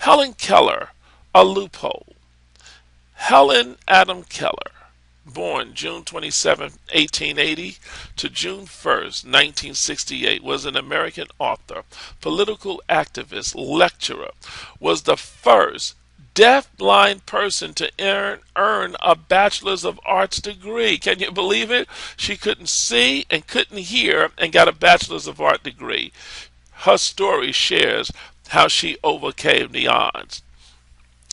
Helen Keller, a loophole. Helen Adam Keller, born June 27, 1880 to June 1st, 1968, was an American author, political activist, lecturer, was the first deaf-blind person to earn a Bachelor's of Arts degree. Can you believe it? She couldn't see and couldn't hear and got a Bachelor's of Art degree. Her story shares how she overcame the odds.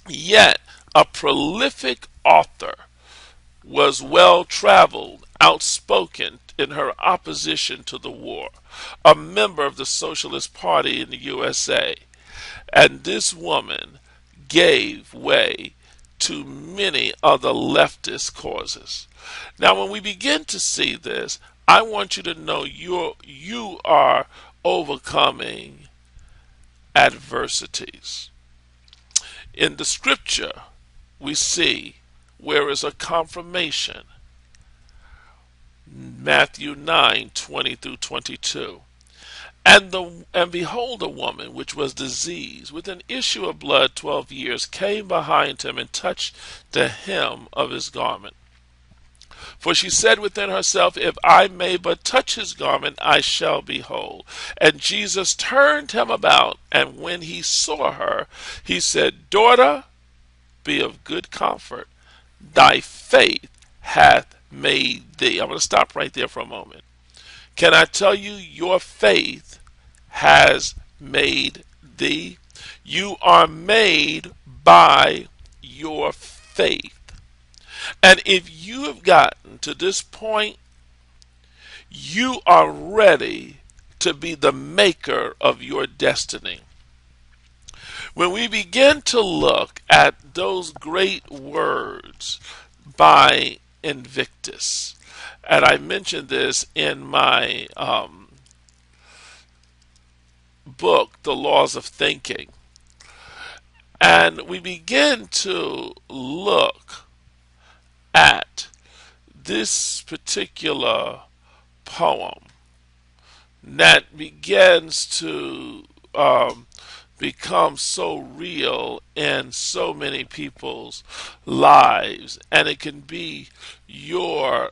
Yet, a prolific author, was well-traveled, outspoken in her opposition to the war, a member of the Socialist Party in the USA. And this woman gave way to many other leftist causes. Now, when we begin to see this, I want you to know you are overcoming adversities. In the scripture, we see where is a confirmation. Matthew 9:20-22. And behold, a woman which was diseased with an issue of blood 12 years came behind him and touched the hem of his garment. For she said within herself, if I may but touch his garment, I shall be whole. And Jesus turned him about, and when he saw her, he said, Daughter, be of good comfort. Thy faith hath made thee. I'm going to stop right there for a moment. Can I tell you, your faith has made thee? You are made by your faith. And if you have gotten to this point, you are ready to be the maker of your destiny. When we begin to look at those great words by Invictus, and I mentioned this in my book, The Laws of Thinking, and we begin to look at this particular poem that begins to become so real in so many people's lives, and it can be your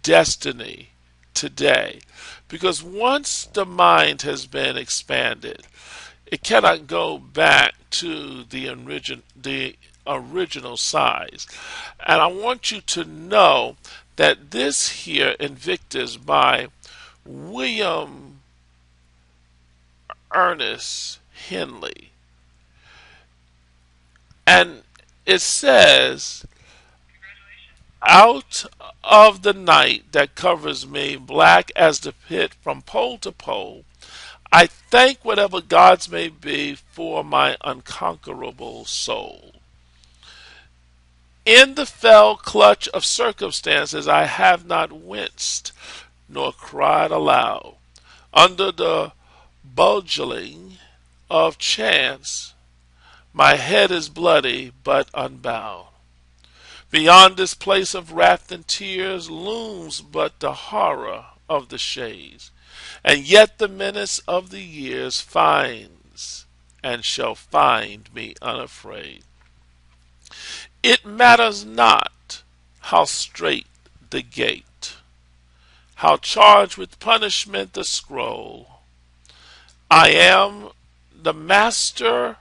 destiny today. Because once the mind has been expanded, it cannot go back to the original size. And I want you to know that this here, Invictus, by William Ernest Henley, and it says, out of the night that covers me, black as the pit from pole to pole, I thank whatever gods may be for my unconquerable soul. In the fell clutch of circumstances I have not winced nor cried aloud. Under the bugling of chance my head is bloody but unbowed. Beyond this place of wrath and tears looms but the horror of the shades, and yet the menace of the years finds and shall find me unafraid. It matters not how strait the gate, how charged with punishment the scroll. I am the master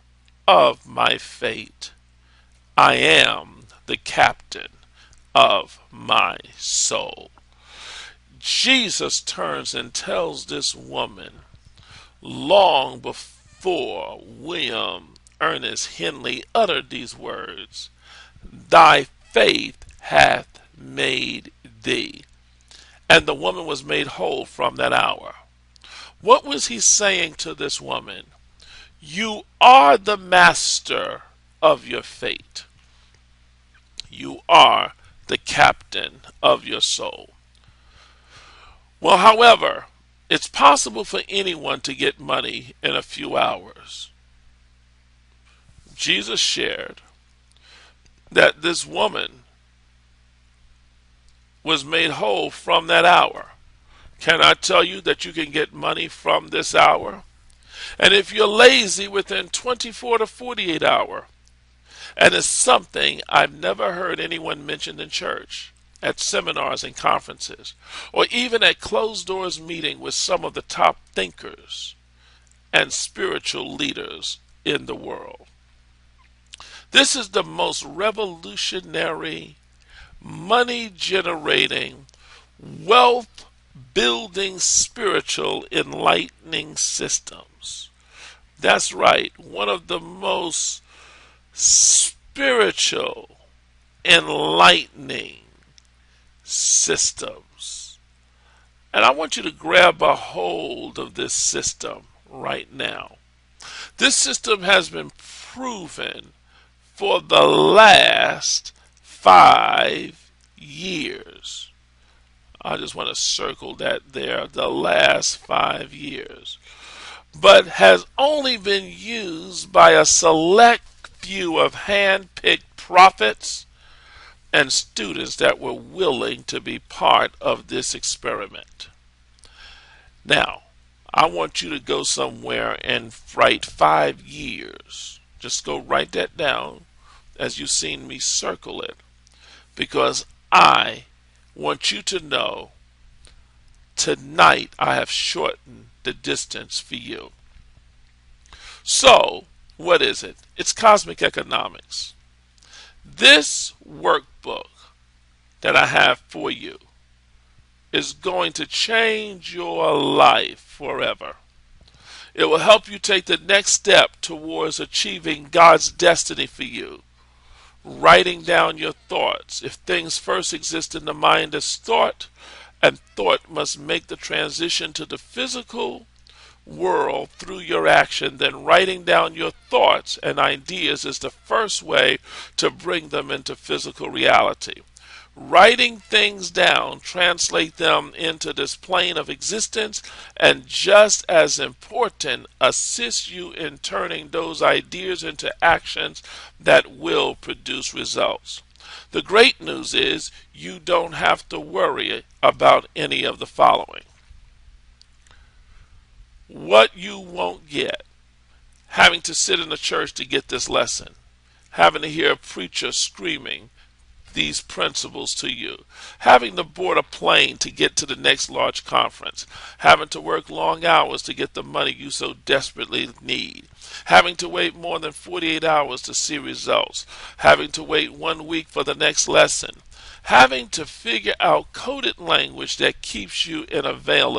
of my fate. I am the captain of my soul. Jesus turns and tells this woman, long before William Ernest Henley uttered these words, thy faith hath made thee. And the woman was made whole from that hour. What was he saying to this woman? You are the master of your fate. You are the captain of your soul. Well, however, it's possible for anyone to get money in a few hours. Jesus shared that this woman was made whole from that hour. Can I tell you that you can get money from this hour? And if you're lazy, within 24 to 48 hours. And it's something I've never heard anyone mention in church, at seminars and conferences, or even at closed doors meeting with some of the top thinkers and spiritual leaders in the world. This is the most revolutionary, money generating, wealth building, spiritual enlightening systems. That's right, one of the most spiritual enlightening systems. And I want you to grab a hold of this system right now. This system has been proven for the last 5 years. I just want to circle that there, the last 5 years. But has only been used by a select few of hand-picked prophets and students that were willing to be part of this experiment. Now, I want you to go somewhere and write 5 years. Just go write that down as you've seen me circle it, because I want you to know tonight I have shortened the distance for you. So, what is it? It's cosmic economics. This workbook that I have for you is going to change your life forever. It will help you take the next step towards achieving God's destiny for you. Writing down your thoughts. If things first exist in the mind as thought, and thought must make the transition to the physical world through your action, then writing down your thoughts and ideas is the first way to bring them into physical reality. Writing things down, translate them into this plane of existence, and just as important, assist you in turning those ideas into actions that will produce results. The great news is you don't have to worry about any of the following. What you won't get: having to sit in a church to get this lesson, having to hear a preacher screaming these principles to you, having to board a plane to get to the next large conference, having to work long hours to get the money you so desperately need, having to wait more than 48 hours to see results, having to wait 1 week for the next lesson, having to figure out coded language that keeps you in a veil of